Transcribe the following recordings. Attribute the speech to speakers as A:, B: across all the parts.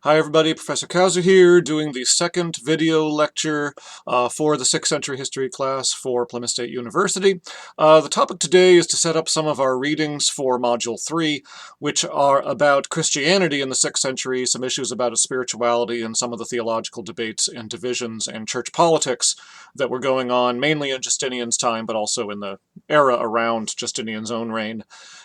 A: Hi everybody, Professor Kauser here, doing the second video lecture for the 6th century history class for Plymouth State University. The topic today is to set up some of our readings for Module 3, which are about Christianity in the 6th century, some issues about its spirituality, and some of the theological debates and divisions and church politics that were going on, mainly in Justinian's time, but also in the era around Justinian's own reign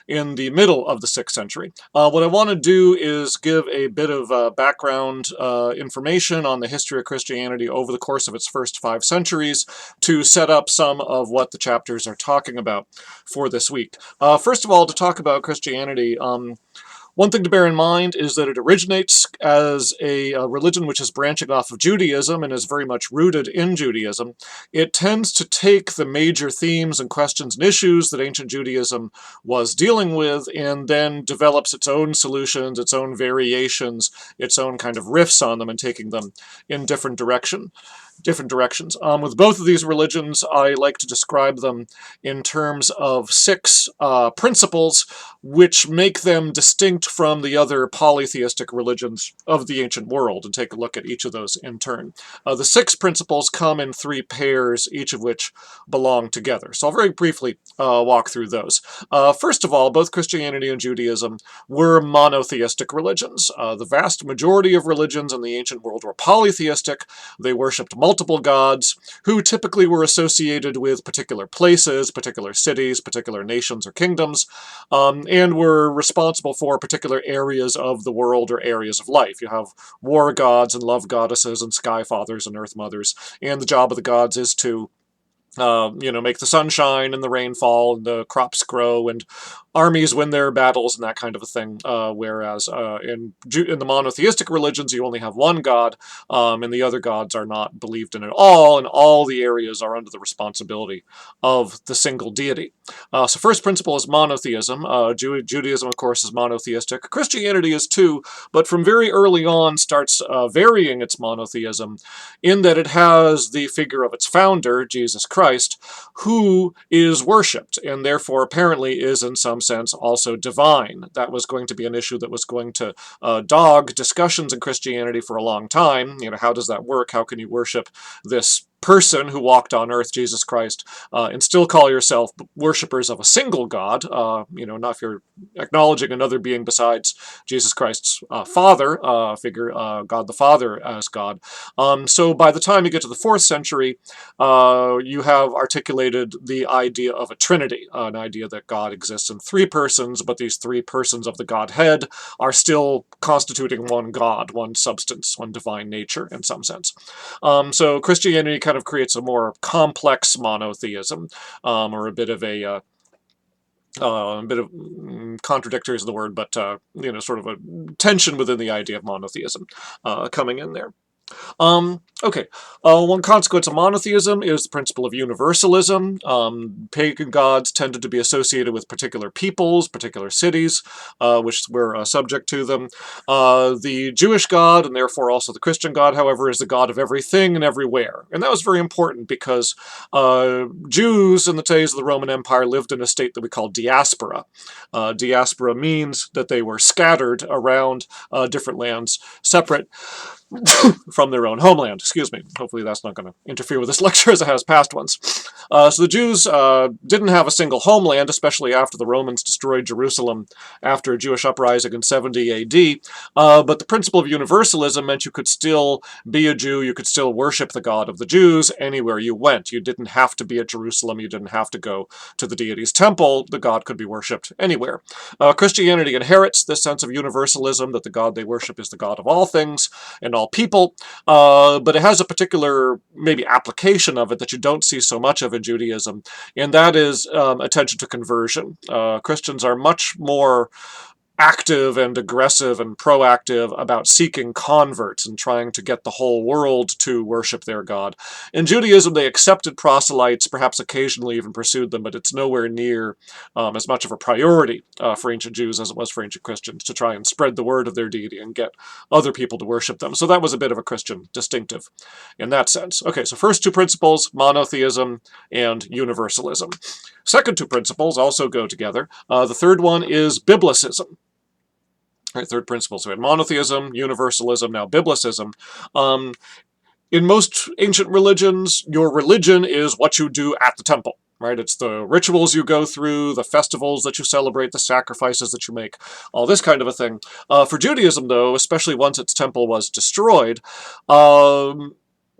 A: in the middle of the 6th century. What I want to do is give a bit of background information on the history of Christianity over the course of its first 5 centuries to set up some of what the chapters are talking about for this week. First of all, to talk about Christianity, one thing to bear in mind is that it originates as a religion which is branching off of Judaism and is very much rooted in Judaism. It tends to take the major themes and questions and issues that ancient Judaism was dealing with and then develops its own solutions, its own variations, its own kind of riffs on them and taking them in different directions. With both of these religions, I like to describe them in terms of 6 principles which make them distinct from the other polytheistic religions of the ancient world, and take a look at each of those in turn. The 6 principles come in 3 pairs, each of which belong together. So I'll very briefly walk through those. First of all, both Christianity and Judaism were monotheistic religions. The vast majority of religions in the ancient world were polytheistic. They worshipped multiple gods who typically were associated with particular places, particular cities, particular nations or kingdoms, and were responsible for particular areas of the world or areas of life. You have war gods and love goddesses and sky fathers and earth mothers, and the job of the gods is to make the sun shine and the rain fall and the crops grow and armies win their battles and that kind of a thing. Whereas in the monotheistic religions, you only have one god, and the other gods are not believed in at all, and all the areas are under the responsibility of the single deity. So first principle is monotheism. Judaism, of course, is monotheistic. Christianity is too, but from very early on starts varying its monotheism in that it has the figure of its founder, Jesus Christ, who is worshipped, and therefore apparently is in some sense also divine. That was going to be an issue that was going to dog discussions in Christianity for a long time. How does that work? How can you worship this person who walked on earth, Jesus Christ, and still call yourself worshippers of a single God, not if you're acknowledging another being besides Jesus Christ's Father, figure God the Father as God. So by the time you get to the 4th century, you have articulated the idea of a Trinity, an idea that God exists in 3 persons, but these 3 persons of the Godhead are still constituting one God, one substance, one divine nature in some sense. So Christianity kind of creates a more complex monotheism, or a bit of contradictory is the word, but sort of a tension within the idea of monotheism coming in there. Okay, one consequence of monotheism is the principle of universalism. Pagan gods tended to be associated with particular peoples, particular cities, which were subject to them. The Jewish god, and therefore also the Christian god, however, is the god of everything and everywhere. And that was very important because Jews in the days of the Roman Empire lived in a state that we call diaspora. Diaspora means that they were scattered around different lands, separate from their own homeland. Excuse me. Hopefully that's not going to interfere with this lecture as it has past ones. So the Jews didn't have a single homeland, especially after the Romans destroyed Jerusalem after a Jewish uprising in 70 AD. But the principle of universalism meant you could still be a Jew, you could still worship the God of the Jews anywhere you went. You didn't have to be at Jerusalem, you didn't have to go to the deity's temple, the God could be worshipped anywhere. Christianity inherits this sense of universalism, that the God they worship is the God of all things and all people, but it has a particular maybe application of it that you don't see so much of in Judaism, and that is attention to conversion. Christians are much more active and aggressive and proactive about seeking converts and trying to get the whole world to worship their God. In Judaism, they accepted proselytes, perhaps occasionally even pursued them, but it's nowhere near as much of a priority for ancient Jews as it was for ancient Christians to try and spread the word of their deity and get other people to worship them. So that was a bit of a Christian distinctive in that sense. Okay, so first 2 principles, monotheism and universalism. Second 2 principles also go together. The third one is biblicism. Right, third principle. So we had monotheism, universalism, now biblicism. Um, in most ancient religions, your religion is what you do at the temple, right? It's the rituals you go through, the festivals that you celebrate, the sacrifices that you make, all this kind of a thing. For Judaism, though, especially once its temple was destroyed,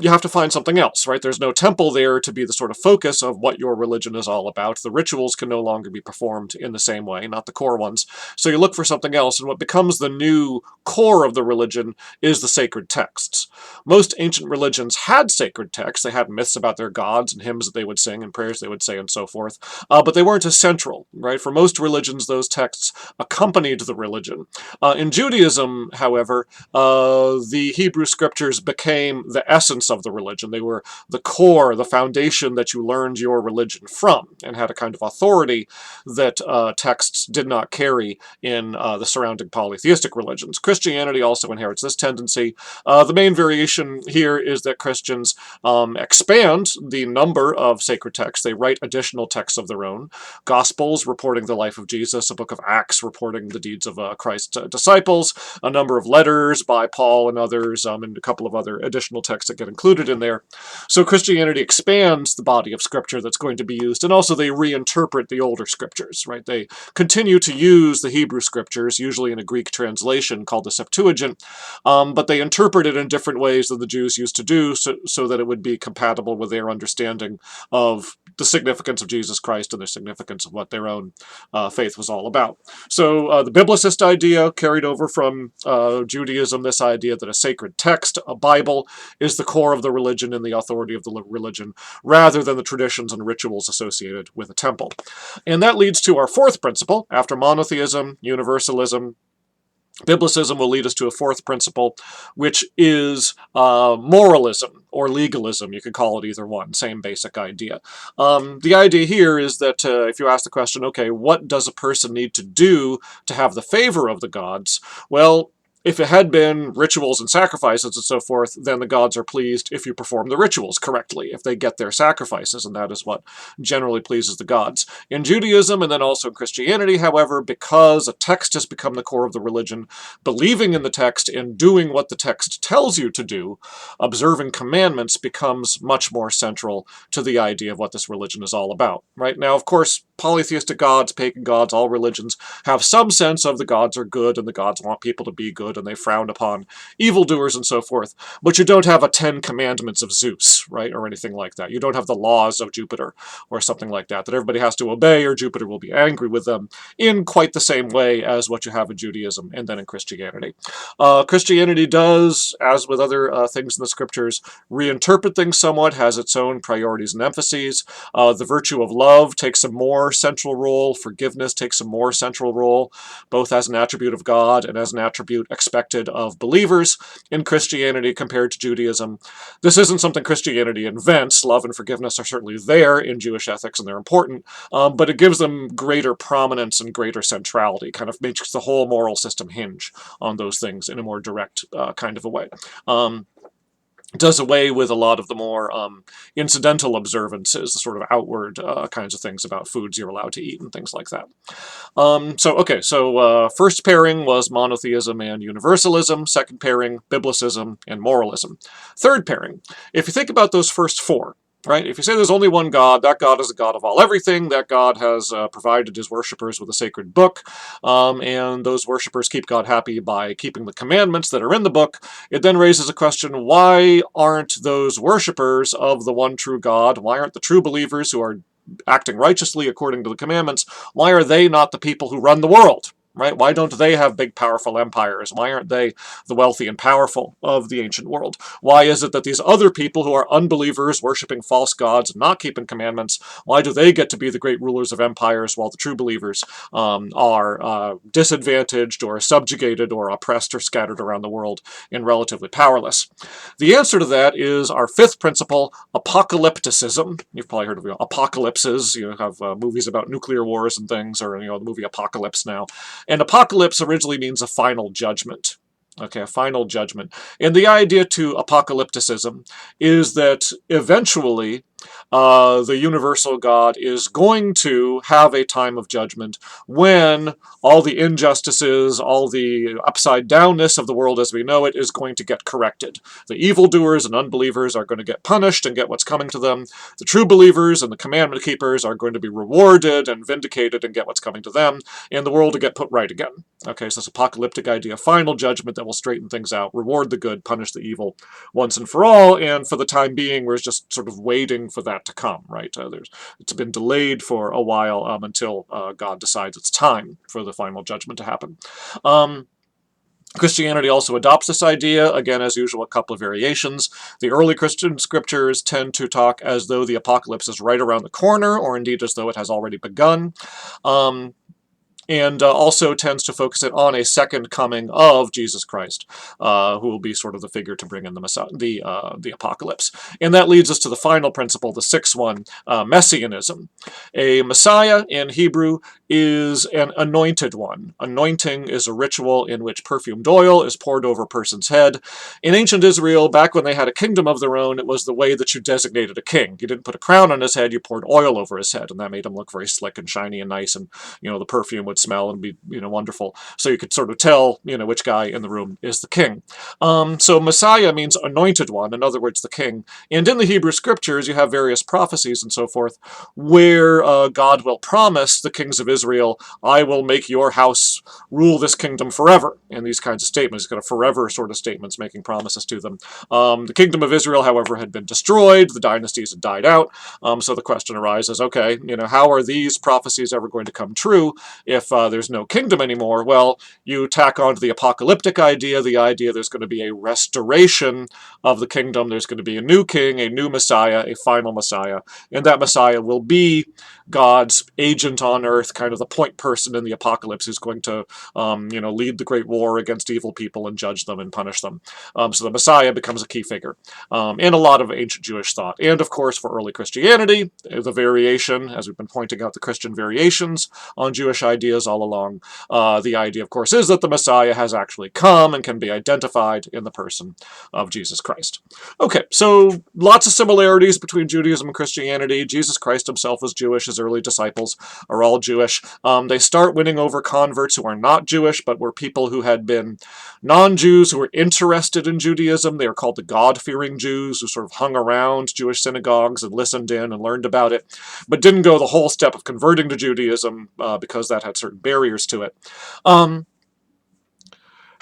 A: you have to find something else, right? There's no temple there to be the sort of focus of what your religion is all about. The rituals can no longer be performed in the same way, not the core ones. So you look for something else, and what becomes the new core of the religion is the sacred texts. Most ancient religions had sacred texts. They had myths about their gods and hymns that they would sing and prayers they would say and so forth, but they weren't as central, right? For most religions, those texts accompanied the religion. In Judaism, however, the Hebrew scriptures became the essence of the religion. They were the core, the foundation that you learned your religion from, and had a kind of authority that texts did not carry in the surrounding polytheistic religions. Christianity also inherits this tendency. The main variation here is that Christians expand the number of sacred texts. They write additional texts of their own. Gospels reporting the life of Jesus, a book of Acts reporting the deeds of Christ's disciples, a number of letters by Paul and others, and a couple of other additional texts that get included in there. So Christianity expands the body of scripture that's going to be used, and also they reinterpret the older scriptures, right? They continue to use the Hebrew scriptures, usually in a Greek translation called the Septuagint, but they interpret it in different ways than the Jews used to do, so that it would be compatible with their understanding of the significance of Jesus Christ and the significance of what their own faith was all about. So the Biblicist idea carried over from Judaism, this idea that a sacred text, a Bible, is the core of the religion and the authority of the religion, rather than the traditions and rituals associated with a temple. And that leads to our fourth principle. After monotheism, universalism, Biblicism will lead us to a fourth principle, which is moralism or legalism. You could call it either one, same basic idea. The idea here is that if you ask the question, okay, what does a person need to do to have the favor of the gods? Well, if it had been rituals and sacrifices and so forth, then the gods are pleased if you perform the rituals correctly, if they get their sacrifices, and that is what generally pleases the gods. In Judaism and then also in Christianity, however, because a text has become the core of the religion, believing in the text and doing what the text tells you to do, observing commandments becomes much more central to the idea of what this religion is all about. Right now, of course, polytheistic gods, pagan gods, all religions have some sense of the gods are good and the gods want people to be good and they frown upon evildoers and so forth. But you don't have a 10 commandments of Zeus, right, or anything like that. You don't have the laws of Jupiter or something like that everybody has to obey or Jupiter will be angry with them in quite the same way as what you have in Judaism and then in Christianity. Christianity does, as with other things in the scriptures, reinterpret things somewhat, has its own priorities and emphases. The virtue of love takes a more central role. Forgiveness takes a more central role, both as an attribute of God and as an attribute expected of believers in Christianity compared to Judaism. This isn't something Christianity invents. Love and forgiveness are certainly there in Jewish ethics and they're important, but it gives them greater prominence and greater centrality, kind of makes the whole moral system hinge on those things in a more direct kind of a way. Does away with a lot of the more incidental observances, the sort of outward kinds of things about foods you're allowed to eat and things like that. So first pairing was monotheism and universalism. Second pairing, biblicism and moralism. Third pairing, if you think about those first four, right? If you say there's only one God, that God is a God of all everything. That God has provided his worshippers with a sacred book, and those worshippers keep God happy by keeping the commandments that are in the book. It then raises a question, why aren't those worshippers of the one true God, why aren't the true believers who are acting righteously according to the commandments, why are they not the people who run the world? Right? Why don't they have big, powerful empires? Why aren't they the wealthy and powerful of the ancient world? Why is it that these other people who are unbelievers, worshiping false gods, and not keeping commandments, why do they get to be the great rulers of empires while the true believers are disadvantaged or subjugated or oppressed or scattered around the world and relatively powerless? The answer to that is our fifth principle, apocalypticism. You've probably heard of apocalypses. You have movies about nuclear wars and things, or the movie Apocalypse now. And apocalypse originally means a final judgment. Okay, a final judgment. And the idea to apocalypticism is that eventually the universal God is going to have a time of judgment when all the injustices, all the upside downness of the world as we know it is going to get corrected. The evildoers and unbelievers are going to get punished and get what's coming to them. The true believers and the commandment keepers are going to be rewarded and vindicated and get what's coming to them, and the world to get put right again. Okay, so this apocalyptic idea, final judgment that will straighten things out, reward the good, punish the evil once and for all, and for the time being, we're just sort of waiting for that to come, right? It's been delayed for a while until God decides it's time for the final judgment to happen. Christianity also adopts this idea, again, as usual, a couple of variations. The early Christian scriptures tend to talk as though the apocalypse is right around the corner, or indeed as though it has already begun. And also tends to focus it on a second coming of Jesus Christ, who will be sort of the figure to bring in the apocalypse. And that leads us to the final principle, the sixth one, messianism. A Messiah in Hebrew is an anointed one. Anointing is a ritual in which perfumed oil is poured over a person's head. In ancient Israel, back when they had a kingdom of their own, it was the way that you designated a king. You didn't put a crown on his head, you poured oil over his head, and that made him look very slick and shiny and nice, and the perfume would smell and be wonderful. So you could sort of tell which guy in the room is the king. So Messiah means anointed one, in other words, the king. And in the Hebrew scriptures, you have various prophecies and so forth where God will promise the kings of Israel, I will make your house rule this kingdom forever. And these kinds of statements, kind of forever sort of statements making promises to them. The kingdom of Israel, however, had been destroyed. The dynasties had died out. So the question arises, okay, how are these prophecies ever going to come true if there's no kingdom anymore? Well, you tack on to the apocalyptic idea, the idea there's going to be a restoration of the kingdom. There's going to be a new king, a new Messiah, a final Messiah, and that Messiah will be God's agent on earth, kind of the point person in the apocalypse who's going to, lead the great war against evil people and judge them and punish them. So the Messiah becomes a key figure in a lot of ancient Jewish thought. And of course, for early Christianity, the variation, as we've been pointing out, the Christian variations on Jewish ideas all along, the idea, of course, is that the Messiah has actually come and can be identified in the person of Jesus Christ. Okay, so lots of similarities between Judaism and Christianity. Jesus Christ himself was Jewish. His early disciples are all Jewish. They start winning over converts who are not Jewish, but were people who had been non-Jews who were interested in Judaism. They were called the God-fearing Jews, who sort of hung around Jewish synagogues and listened in and learned about it, but didn't go the whole step of converting to Judaism because that had certain barriers to it.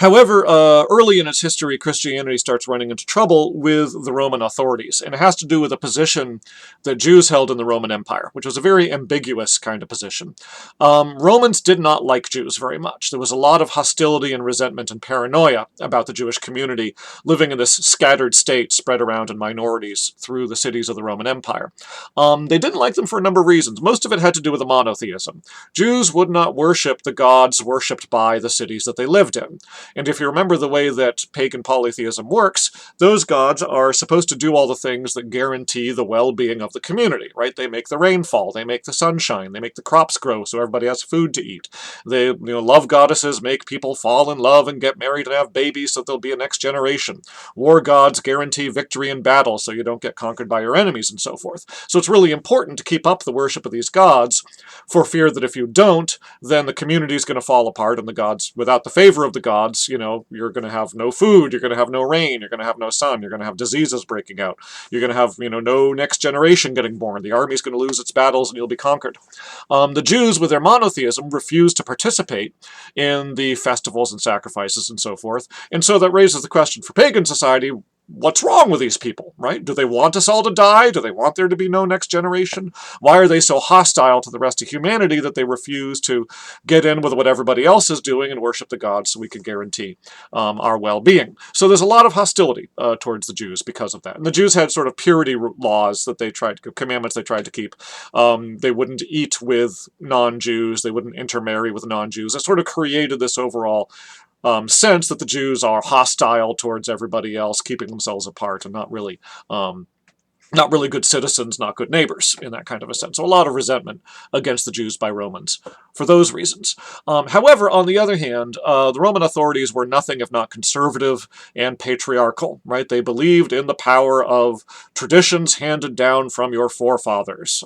A: However, early in its history, Christianity starts running into trouble with the Roman authorities, and it has to do with a position that Jews held in the Roman Empire, which was a very ambiguous kind of position. Romans did not like Jews very much. There was a lot of hostility and resentment and paranoia about the Jewish community living in this scattered state spread around in minorities through the cities of the Roman Empire. They didn't like them for a number of reasons. Most of it had to do with the monotheism. Jews would not worship the gods worshipped by the cities that they lived in. And if you remember the way that pagan polytheism works, those gods are supposed to do all the things that guarantee the well-being of the community, right? They make the rain fall, they make the sun shine, they make the crops grow so everybody has food to eat. They, love goddesses make people fall in love and get married and have babies so there'll be a next generation. War gods guarantee victory in battle so you don't get conquered by your enemies and so forth. So it's really important to keep up the worship of these gods for fear that if you don't, then the community is going to fall apart and the gods, without the favor of the gods, you're going to have no food, you're going to have no rain, you're going to have no sun, you're going to have diseases breaking out, you're going to have, no next generation getting born, the army's going to lose its battles and you'll be conquered. The Jews, with their monotheism, refused to participate in the festivals and sacrifices and so forth, and so that raises the question for pagan society, what's wrong with these people, right? Do they want us all to die? Do they want there to be no next generation? Why are they so hostile to the rest of humanity that they refuse to get in with what everybody else is doing and worship the gods so we can guarantee our well-being? So there's a lot of hostility towards the Jews because of that. And the Jews had sort of purity laws that they tried to, commandments they tried to keep. They wouldn't eat with non-Jews. They wouldn't intermarry with non-Jews. It sort of created this overall sense that the Jews are hostile towards everybody else, keeping themselves apart and not really good citizens, not good neighbors in that kind of a sense. So a lot of resentment against the Jews by Romans for those reasons. However, on the other hand, the Roman authorities were nothing if not conservative and patriarchal, right? They believed in the power of traditions handed down from your forefathers.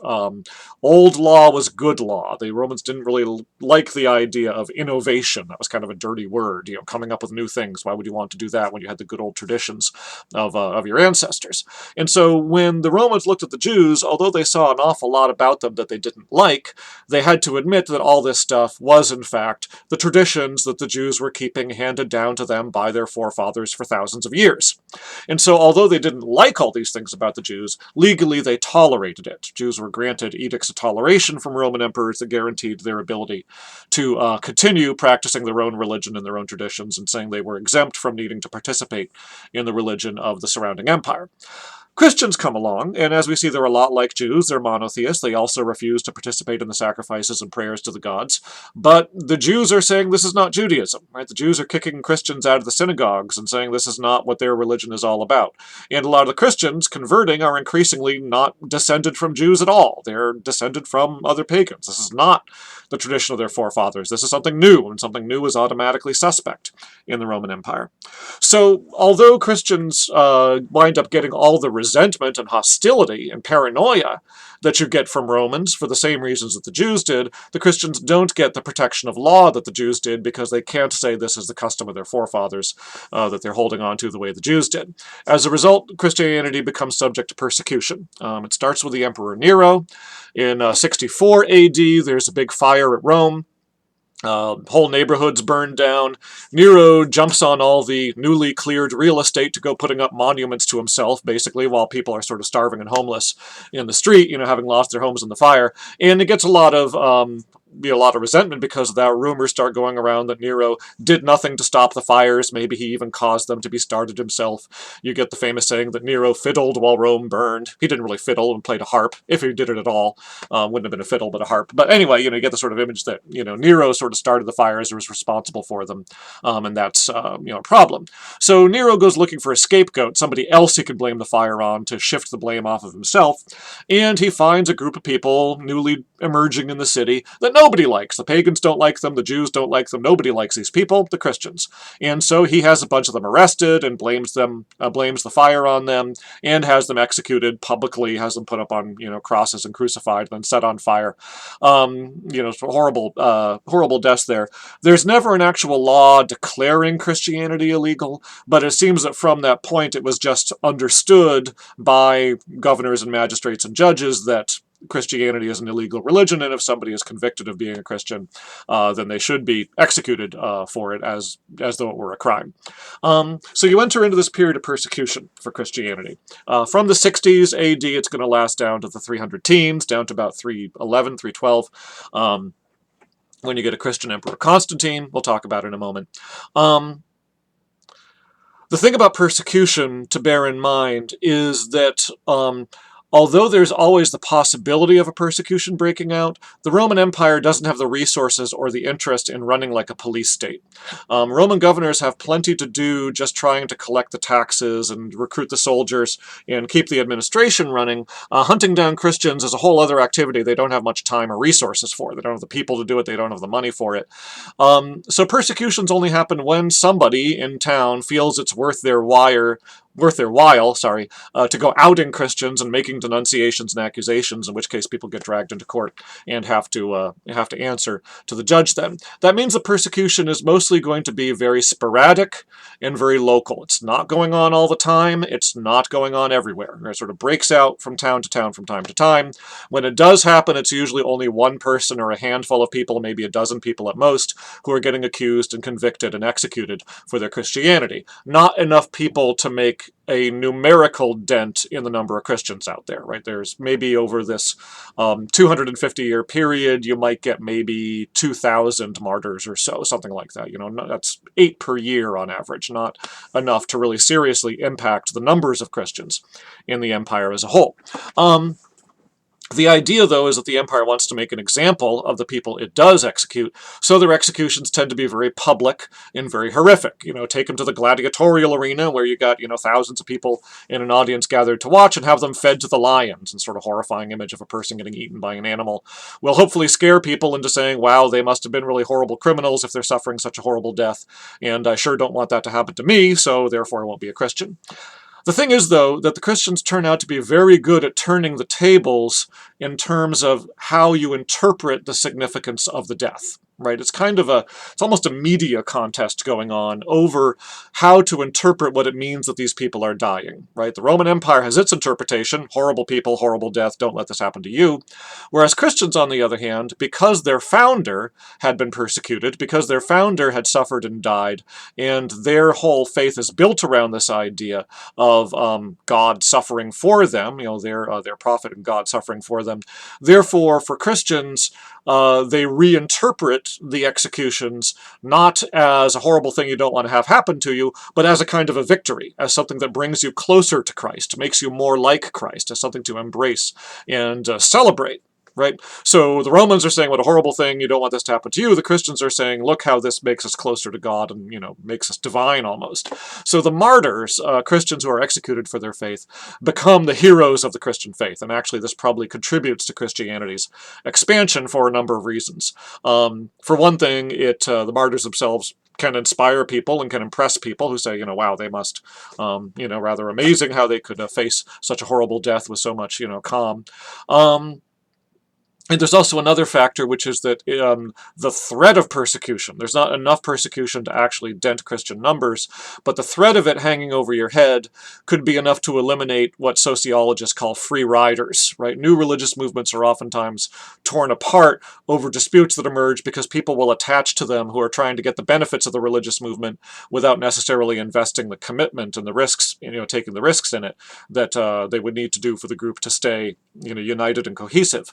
A: Old law was good law. The Romans didn't really like the idea of innovation. That was kind of a dirty word, coming up with new things. Why would you want to do that when you had the good old traditions of your ancestors? And so when the Romans looked at the Jews, although they saw an awful lot about them that they didn't like, they had to admit that all this stuff was, in fact, the traditions that the Jews were keeping handed down to them by their forefathers for thousands of years. And so although they didn't like all these things about the Jews, legally they tolerated it. Jews were granted edicts of toleration from Roman emperors that guaranteed their ability to continue practicing their own religion and their own traditions, and saying they were exempt from needing to participate in the religion of the surrounding empire. Christians come along, and as we see, they're a lot like Jews. They're monotheists. They also refuse to participate in the sacrifices and prayers to the gods. But the Jews are saying this is not Judaism, right? The Jews are kicking Christians out of the synagogues and saying this is not what their religion is all about. And a lot of the Christians converting are increasingly not descended from Jews at all. They're descended from other pagans. This is not the tradition of their forefathers. This is something new, and something new is automatically suspect in the Roman Empire. So, although Christians wind up getting all the resentment and hostility and paranoia that you get from Romans for the same reasons that the Jews did, the Christians don't get the protection of law that the Jews did, because they can't say this is the custom of their forefathers that they're holding on to the way the Jews did. As a result, Christianity becomes subject to persecution. It starts with the Emperor Nero. In 64 AD, there's a big fire at Rome. Whole neighborhoods burned down. Nero jumps on all the newly cleared real estate to go putting up monuments to himself, basically, while people are sort of starving and homeless in the street, having lost their homes in the fire. And it gets a lot of resentment because of that. Rumors start going around that Nero did nothing to stop the fires. Maybe he even caused them to be started himself. You get the famous saying that Nero fiddled while Rome burned. He didn't really fiddle and played a harp, if he did it at all. Wouldn't have been a fiddle, but a harp. But anyway, you get the sort of image that, Nero sort of started the fires or was responsible for them, and that's, a problem. So Nero goes looking for a scapegoat, somebody else he could blame the fire on to shift the blame off of himself, and he finds a group of people newly emerging in the city that nobody likes. The pagans don't like them, the Jews don't like them, nobody likes these people, the Christians. And so he has a bunch of them arrested and blames the fire on them, and has them executed publicly, has them put up on, crosses and crucified, then set on fire. Horrible deaths there. There's never an actual law declaring Christianity illegal, but it seems that from that point it was just understood by governors and magistrates and judges that Christianity is an illegal religion, and if somebody is convicted of being a Christian, then they should be executed for it as though it were a crime. So you enter into this period of persecution for Christianity. From the 60s AD, it's going to last down to the 300 teens, down to about 311, 312. When you get a Christian emperor, Constantine, we'll talk about in a moment. The thing about persecution to bear in mind is that although there's always the possibility of a persecution breaking out, the Roman Empire doesn't have the resources or the interest in running like a police state. Roman governors have plenty to do just trying to collect the taxes and recruit the soldiers and keep the administration running. Hunting down Christians is a whole other activity they don't have much time or resources for. They don't have the people to do it, they don't have the money for it. So persecutions only happen when somebody in town feels it's worth their while, to go outing Christians and making denunciations and accusations, in which case people get dragged into court and have to answer to the judge then. That means the persecution is mostly going to be very sporadic and very local. It's not going on all the time. It's not going on everywhere. It sort of breaks out from town to town from time to time. When it does happen, it's usually only one person or a handful of people, maybe a dozen people at most, who are getting accused and convicted and executed for their Christianity. Not enough people to make a numerical dent in the number of Christians out there, right? There's maybe over this 250-year period, you might get maybe 2,000 martyrs or so, something like that. That's 8 per year on average, not enough to really seriously impact the numbers of Christians in the empire as a whole. The idea, though, is that the empire wants to make an example of the people it does execute, so their executions tend to be very public and very horrific. Take them to the gladiatorial arena where you got, thousands of people in an audience gathered to watch and have them fed to the lions, and sort of horrifying image of a person getting eaten by an animal will hopefully scare people into saying, wow, they must have been really horrible criminals if they're suffering such a horrible death, and I sure don't want that to happen to me, so therefore I won't be a Christian. The thing is, though, that the Christians turn out to be very good at turning the tables in terms of how you interpret the significance of the death. Right? It's almost a media contest going on over how to interpret what it means that these people are dying. Right? The Roman Empire has its interpretation: horrible people, horrible death, don't let this happen to you. Whereas Christians, on the other hand, because their founder had been persecuted, because their founder had suffered and died, and their whole faith is built around this idea of God suffering for them, their prophet and God suffering for them. Therefore, for Christians, they reinterpret the executions not as a horrible thing you don't want to have happen to you, but as a kind of a victory, as something that brings you closer to Christ, makes you more like Christ, as something to embrace and celebrate. Right? So the Romans are saying, what a horrible thing, you don't want this to happen to you. The Christians are saying, look how this makes us closer to God and, makes us divine almost. So the martyrs, Christians who are executed for their faith, become the heroes of the Christian faith. And actually this probably contributes to Christianity's expansion for a number of reasons. For one thing, the martyrs themselves can inspire people and can impress people who say, wow, they must, rather amazing how they could face such a horrible death with so much, calm. And there's also another factor, which is that the threat of persecution, there's not enough persecution to actually dent Christian numbers, but the threat of it hanging over your head could be enough to eliminate what sociologists call free riders, right? New religious movements are oftentimes torn apart over disputes that emerge because people will attach to them who are trying to get the benefits of the religious movement without necessarily investing the commitment and the risks, taking the risks in it that they would need to do for the group to stay, united and cohesive.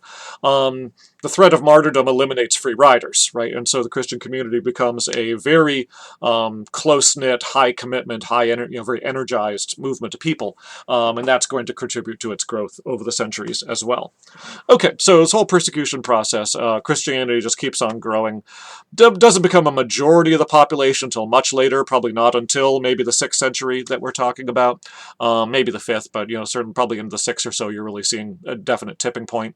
A: The threat of martyrdom eliminates free riders, right? And so the Christian community becomes a very close-knit, high-commitment, very energized movement of people, and that's going to contribute to its growth over the centuries as well. Okay, so this whole persecution process, Christianity just keeps on growing. Doesn't become a majority of the population until much later, probably not until maybe the 6th century that we're talking about, maybe the 5th, but certainly probably in the 6th or so you're really seeing a definite tipping point.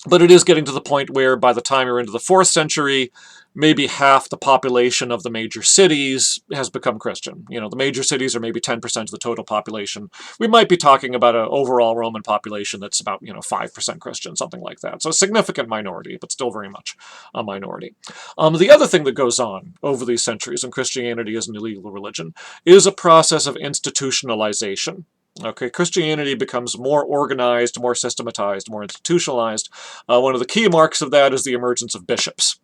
A: But it is getting to the point where by the time you're into the 4th century, maybe half the population of the major cities has become Christian. The major cities are maybe 10% of the total population. We might be talking about an overall Roman population that's about, 5% Christian, something like that. So a significant minority, but still very much a minority. The other thing that goes on over these centuries, and Christianity is an illegal religion, is a process of institutionalization. Okay, Christianity becomes more organized, more systematized, more institutionalized. One of the key marks of that is the emergence of bishops.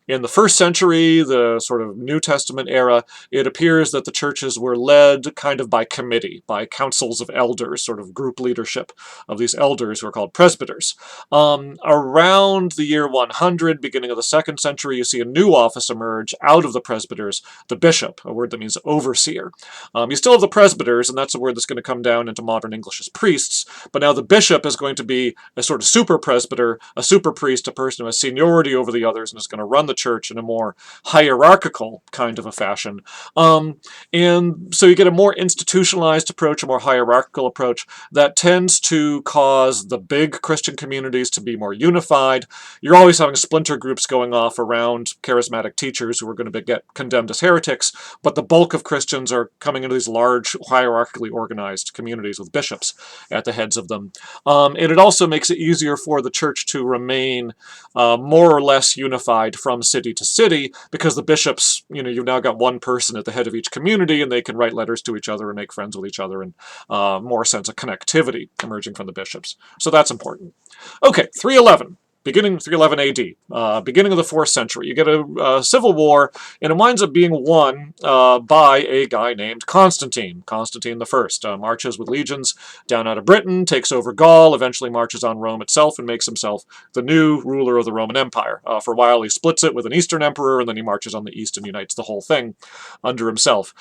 A: In the 1st century, the sort of New Testament era, it appears that the churches were led kind of by committee, by councils of elders, sort of group leadership of these elders who are called presbyters. Around the year 100, beginning of the 2nd century, you see a new office emerge out of the presbyters, the bishop, a word that means overseer. You still have the presbyters, and that's a word that's going to come down into modern English as priests, but now the bishop is going to be a sort of super presbyter, a super priest, a person who has seniority over the others and is going to run the church in a more hierarchical kind of a fashion. And so you get a more institutionalized approach, a more hierarchical approach that tends to cause the big Christian communities to be more unified. You're always having splinter groups going off around charismatic teachers who are going to get condemned as heretics, but the bulk of Christians are coming into these large, hierarchically organized communities with bishops at the heads of them. And it also makes it easier for the church to remain more or less unified from city to city, because the bishops, you've now got one person at the head of each community, and they can write letters to each other and make friends with each other, and more sense of connectivity emerging from the bishops. So that's important. Okay, 311. Beginning 311 AD, beginning of the 4th century. You get a civil war, and it winds up being won by a guy named Constantine. Constantine I marches with legions down out of Britain, takes over Gaul, eventually marches on Rome itself, and makes himself the new ruler of the Roman Empire. For a while he splits it with an Eastern emperor, and then he marches on the east and unites the whole thing under himself.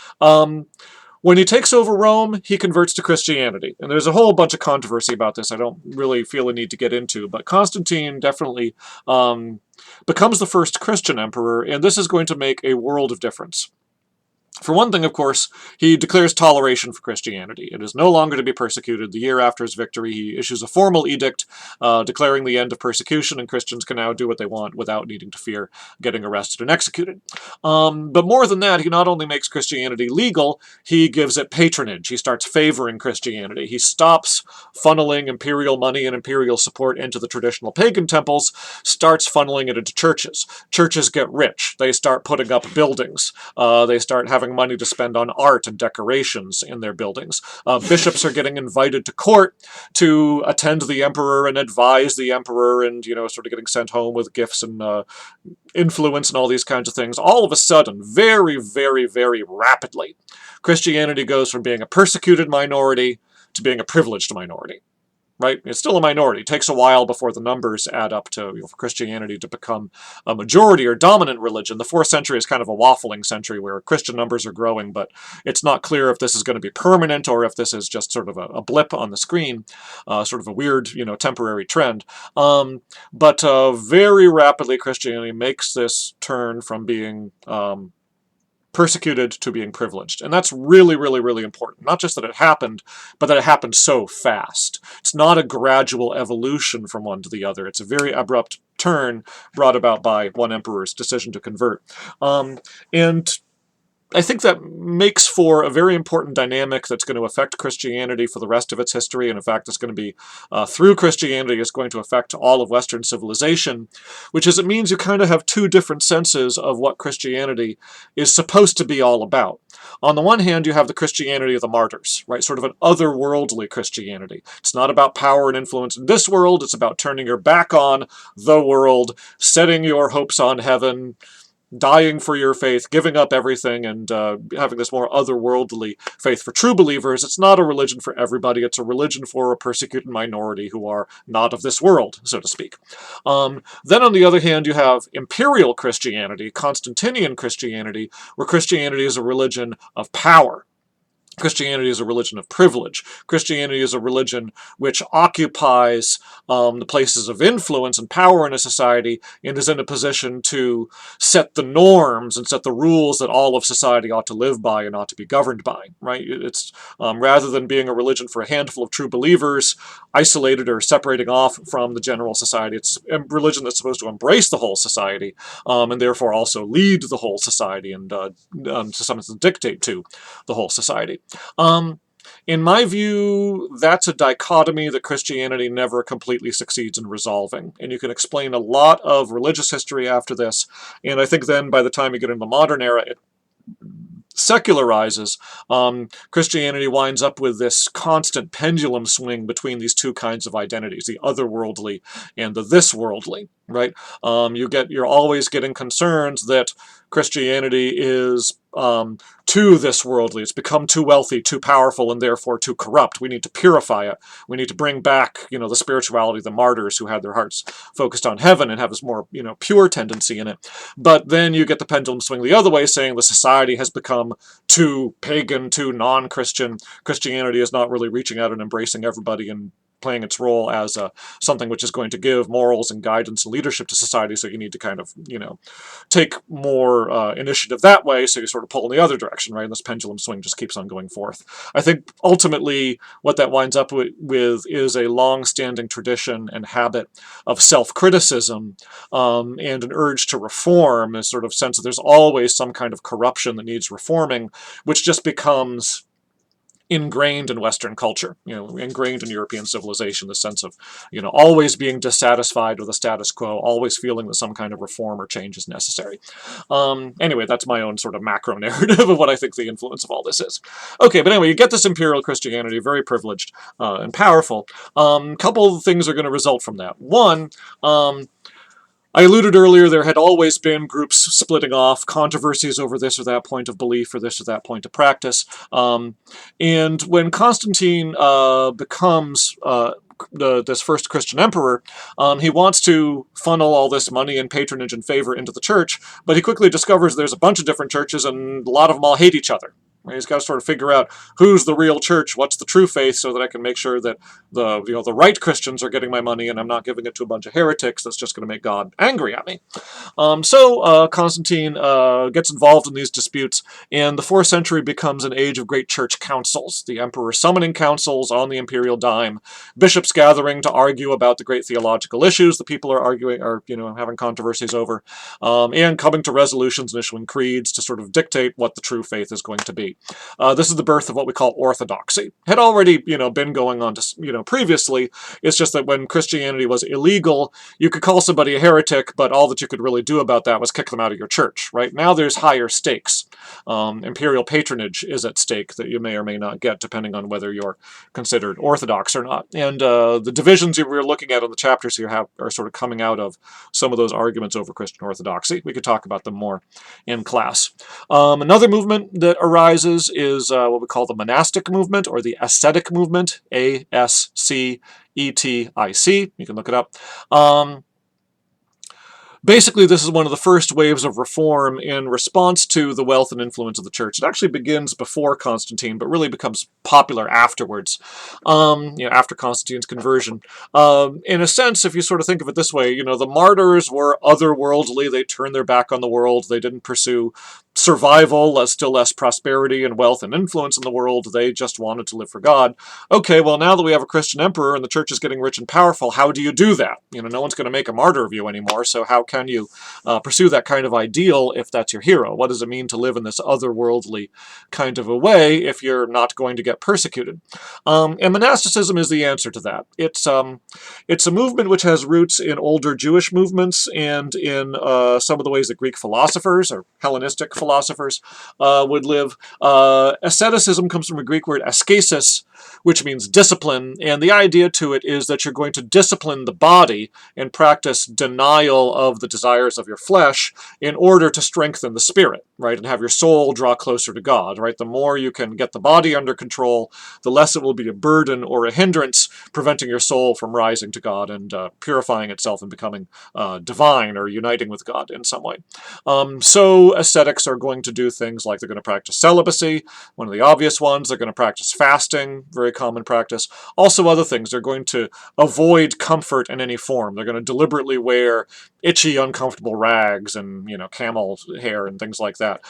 A: When he takes over Rome, he converts to Christianity. And there's a whole bunch of controversy about this I don't really feel a need to get into, but Constantine definitely becomes the first Christian emperor, and this is going to make a world of difference. For one thing, of course, he declares toleration for Christianity. It is no longer to be persecuted. The year after his victory, he issues a formal edict declaring the end of persecution, and Christians can now do what they want without needing to fear getting arrested and executed. But more than that, he not only makes Christianity legal, he gives it patronage. He starts favoring Christianity. He stops funneling imperial money and imperial support into the traditional pagan temples, starts funneling it into churches. Churches get rich. They start putting up buildings. They start having money to spend on art and decorations in their buildings. Bishops are getting invited to court to attend the emperor and advise the emperor, and, sort of getting sent home with gifts and influence and all these kinds of things. All of a sudden, very, very, very rapidly, Christianity goes from being a persecuted minority to being a privileged minority. Right? It's still a minority. It takes a while before the numbers add up to for Christianity to become a majority or dominant religion. The 4th century is kind of a waffling century where Christian numbers are growing, but it's not clear if this is going to be permanent or if this is just sort of a blip on the screen, sort of a weird, temporary trend. But very rapidly, Christianity makes this turn from being persecuted to being privileged. And that's really, really, really important. Not just that it happened, but that it happened so fast. It's not a gradual evolution from one to the other. It's a very abrupt turn brought about by one emperor's decision to convert. And I think that makes for a very important dynamic that's going to affect Christianity for the rest of its history, and in fact it's going to be, through Christianity, it's going to affect all of Western civilization, which is it means you kind of have two different senses of what Christianity is supposed to be all about. On the one hand, you have the Christianity of the martyrs, right? Sort of an otherworldly Christianity. It's not about power and influence in this world, it's about turning your back on the world, setting your hopes on heaven, dying for your faith, giving up everything, and having this more otherworldly faith. For true believers, it's not a religion for everybody. It's a religion for a persecuted minority who are not of this world, so to speak. Then on the other hand, you have imperial Christianity, Constantinian Christianity, where Christianity is a religion of power. Christianity is a religion of privilege. Christianity is a religion which occupies the places of influence and power in a society and is in a position to set the norms and set the rules that all of society ought to live by and ought to be governed by. Right? It's rather than being a religion for a handful of true believers, isolated or separating off from the general society. It's a religion that's supposed to embrace the whole society and therefore also lead the whole society and to some extent dictate to the whole society. In my view, that's a dichotomy that Christianity never completely succeeds in resolving. And you can explain a lot of religious history after this, and I think then by the time you get into the modern era, it secularizes. Christianity winds up with this constant pendulum swing between these two kinds of identities, the otherworldly and the this-worldly, right? You're always getting concerns that Christianity is too this worldly. It's become too wealthy, too powerful, and therefore too corrupt. We need to purify it. We need to bring back, the spirituality of the martyrs who had their hearts focused on heaven and have this more, pure tendency in it. But then you get the pendulum swing the other way, saying the society has become too pagan, too non-Christian. Christianity is not really reaching out and embracing everybody and playing its role as something which is going to give morals and guidance and leadership to society, so you need to kind of, take more initiative that way, so you sort of pull in the other direction, right? And this pendulum swing just keeps on going forth. I think ultimately what that winds up with is a long-standing tradition and habit of self-criticism and an urge to reform, a sort of sense that there's always some kind of corruption that needs reforming, which just becomes ingrained in Western culture, ingrained in European civilization, the sense of, always being dissatisfied with the status quo, always feeling that some kind of reform or change is necessary. Anyway, that's my own sort of macro narrative of what I think the influence of all this is. Okay, but anyway, you get this imperial Christianity, very privileged and powerful. A couple of things are going to result from that. One, I alluded earlier, there had always been groups splitting off, controversies over this or that point of belief or this or that point of practice. And when Constantine becomes this first Christian emperor, he wants to funnel all this money and patronage and favor into the church, but he quickly discovers there's a bunch of different churches and a lot of them all hate each other. Right? He's got to sort of figure out who's the real church, what's the true faith, so that I can make sure that the right Christians are getting my money and I'm not giving it to a bunch of heretics that's just going to make God angry at me. So Constantine gets involved in these disputes, and the 4th century becomes an age of great church councils. The emperor summoning councils on the imperial dime, bishops gathering to argue about the great theological issues the people are arguing, or having controversies over, and coming to resolutions and issuing creeds to sort of dictate what the true faith is going to be. This is the birth of what we call orthodoxy. Had already been going on to previously. It's just that when Christianity was illegal, you could call somebody a heretic, but all that you could really do about that was kick them out of your church. Right now, there's higher stakes. Imperial patronage is at stake that you may or may not get, depending on whether you're considered orthodox or not. And the divisions that we're looking at in the chapters here are sort of coming out of some of those arguments over Christian orthodoxy. We could talk about them more in class. Another movement that arises is what we call the monastic movement, or the ascetic movement, ASCETIC. You can look it up. Basically, this is one of the first waves of reform in response to the wealth and influence of the church. It actually begins before Constantine, but really becomes popular afterwards, after Constantine's conversion. In a sense, if you sort of think of it this way, the martyrs were otherworldly. They turned their back on the world. They didn't pursue survival, still less prosperity and wealth and influence in the world. They just wanted to live for God. Okay, well, now that we have a Christian emperor and the church is getting rich and powerful, how do you do that? No one's going to make a martyr of you anymore, so how can you pursue that kind of ideal if that's your hero? What does it mean to live in this otherworldly kind of a way if you're not going to get persecuted? And monasticism is the answer to that. It's a movement which has roots in older Jewish movements and in some of the ways that Greek philosophers or Hellenistic philosophers would live. Asceticism comes from a Greek word askesis, which means discipline, and the idea to it is that you're going to discipline the body and practice denial of the desires of your flesh in order to strengthen the spirit, right, and have your soul draw closer to God, right? The more you can get the body under control, the less it will be a burden or a hindrance, preventing your soul from rising to God and purifying itself and becoming divine or uniting with God in some way. So ascetics are going to do things like they're going to practice celibacy, one of the obvious ones. They're going to practice fasting, very common practice. Also other things. They're going to avoid comfort in any form. They're going to deliberately wear itchy, uncomfortable rags and, camel hair and things like that.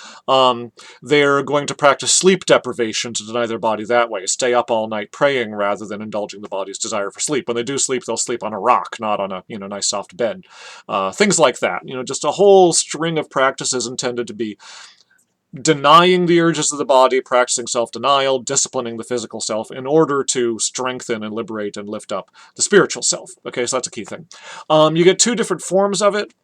A: They're going to practice sleep deprivation to deny their body that way. Stay up all night praying rather than indulging the body's desire for sleep. When they do sleep, they'll sleep on a rock, not on a, nice soft bed. Things like that. Just a whole string of practices intended to be denying the urges of the body, practicing self-denial, disciplining the physical self in order to strengthen and liberate and lift up the spiritual self. Okay, so that's a key thing. You get two different forms of it.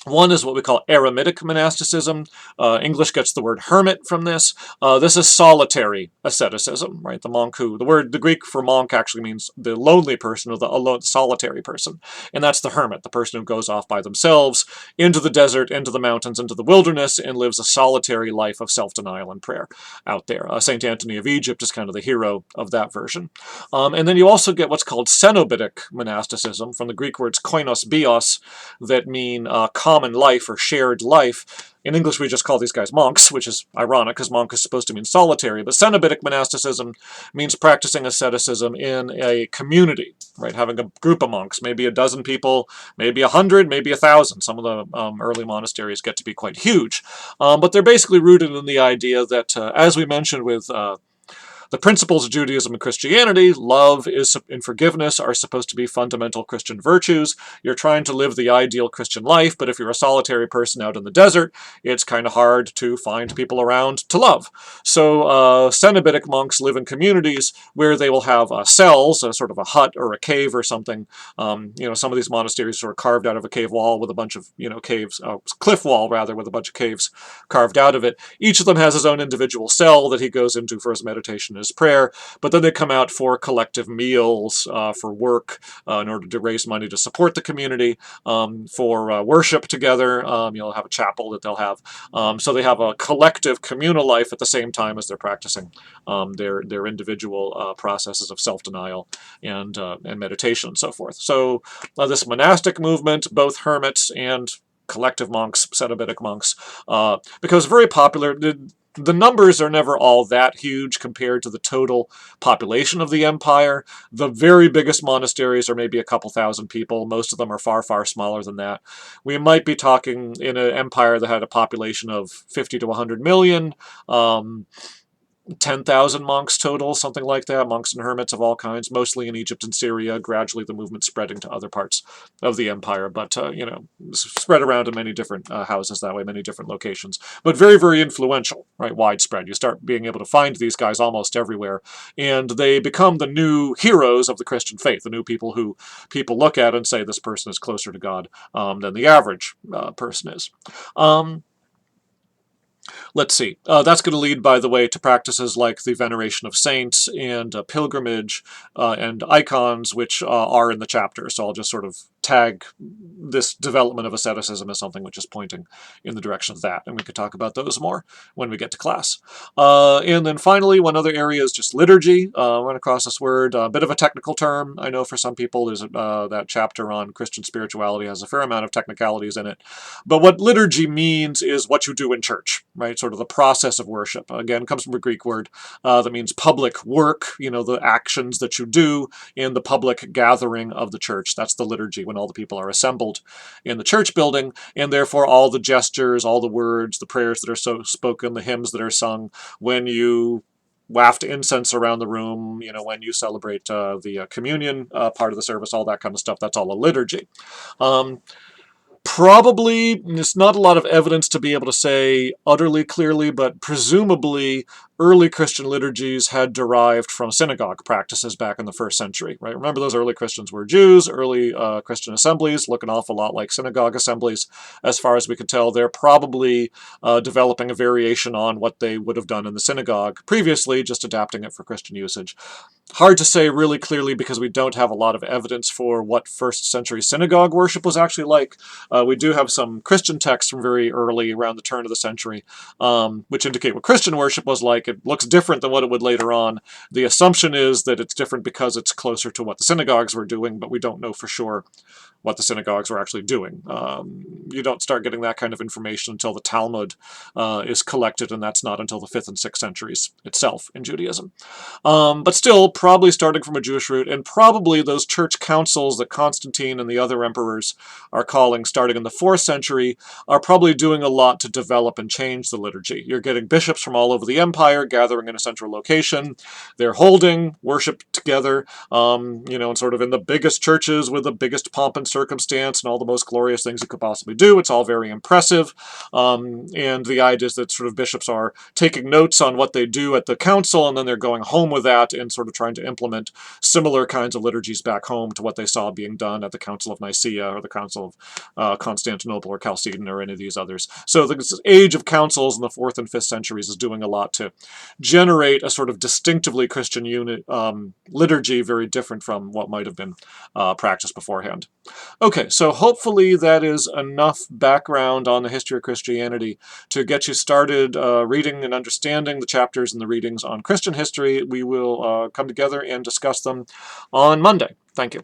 A: One is what we call eremitic monasticism. English gets the word hermit from this. This is solitary asceticism, right? The Greek for monk actually means the lonely person or the solitary person. And that's the hermit, the person who goes off by themselves into the desert, into the mountains, into the wilderness, and lives a solitary life of self-denial and prayer out there. St. Anthony of Egypt is kind of the hero of that version. And then you also get what's called cenobitic monasticism, from the Greek words koinos bios, that mean common life or shared life. In English, we just call these guys monks, which is ironic because monk is supposed to mean solitary. But cenobitic monasticism means practicing asceticism in a community, right? Having a group of monks, maybe a dozen people, maybe 100, maybe 1,000. Some of the early monasteries get to be quite huge. But they're basically rooted in the idea that, as we mentioned with the principles of Judaism and Christianity, love and forgiveness are supposed to be fundamental Christian virtues. You're trying to live the ideal Christian life, but if you're a solitary person out in the desert, it's kind of hard to find people around to love. So Cenobitic monks live in communities where they will have cells, a sort of a hut or a cave or something. Some of these monasteries are carved out of a cave wall with a bunch of, caves, cliff wall rather, with a bunch of caves carved out of it. Each of them has his own individual cell that he goes into for his meditation, his prayer, but then they come out for collective meals, for work, in order to raise money to support the community, for worship together. You'll have a chapel that they'll have. So they have a collective communal life at the same time as they're practicing their individual processes of self-denial and meditation and so forth. So this monastic movement, both hermits and collective monks, Cenobitic monks, becomes very popular. The numbers are never all that huge compared to the total population of the empire. The very biggest monasteries are maybe a couple thousand people. Most of them are far, far smaller than that. We might be talking in an empire that had a population of 50 to 100 million. 10,000 monks total, something like that, monks and hermits of all kinds, mostly in Egypt and Syria, gradually the movement spreading to other parts of the empire, but, spread around in many different houses that way, many different locations, but very, very influential, right, widespread. You start being able to find these guys almost everywhere, and they become the new heroes of the Christian faith, the new people who people look at and say this person is closer to God than the average person is. Let's see. That's going to lead, by the way, to practices like the veneration of saints and pilgrimage and icons, which are in the chapter. So I'll just sort of tag this development of asceticism as something which is pointing in the direction of that. And we could talk about those more when we get to class. And then finally, one other area is just liturgy. Run across this word, a bit of a technical term. I know for some people there's that chapter on Christian spirituality has a fair amount of technicalities in it. But what liturgy means is what you do in church, right? Sort of the process of worship. Again, comes from a Greek word that means public work, the actions that you do in the public gathering of the church. That's the liturgy, when all the people are assembled in the church building, and therefore all the gestures, all the words, the prayers that are so spoken, the hymns that are sung, when you waft incense around the room, when you celebrate the communion part of the service, all that kind of stuff, that's all a liturgy. Probably, there's not a lot of evidence to be able to say utterly clearly, but presumably early Christian liturgies had derived from synagogue practices back in the 1st century, right? Remember, those early Christians were Jews. Early Christian assemblies look an awful lot like synagogue assemblies. As far as we can tell, they're probably developing a variation on what they would have done in the synagogue previously, just adapting it for Christian usage. Hard to say really clearly because we don't have a lot of evidence for what 1st century synagogue worship was actually like. We do have some Christian texts from very early, around the turn of the century, which indicate what Christian worship was like. It looks different than what it would later on. The assumption is that it's different because it's closer to what the synagogues were doing, but we don't know for sure what the synagogues were actually doing. You don't start getting that kind of information until the Talmud is collected, and that's not until the 5th and 6th centuries itself in Judaism. But still, probably starting from a Jewish root, and probably those church councils that Constantine and the other emperors are calling starting in the 4th century are probably doing a lot to develop and change the liturgy. You're getting bishops from all over the empire gathering in a central location. They're holding worship together, and sort of in the biggest churches with the biggest pomp and circumstance and all the most glorious things you could possibly do. It's all very impressive. And the idea is that sort of bishops are taking notes on what they do at the council, and then they're going home with that and sort of trying to implement similar kinds of liturgies back home to what they saw being done at the Council of Nicaea or the Council of Constantinople or Chalcedon or any of these others. So the age of councils in the 4th and 5th centuries is doing a lot to generate a sort of distinctively Christian liturgy, very different from what might have been practiced beforehand. Okay, so hopefully that is enough background on the history of Christianity to get you started reading and understanding the chapters and the readings on Christian history. We will come together and discuss them on Monday. Thank you.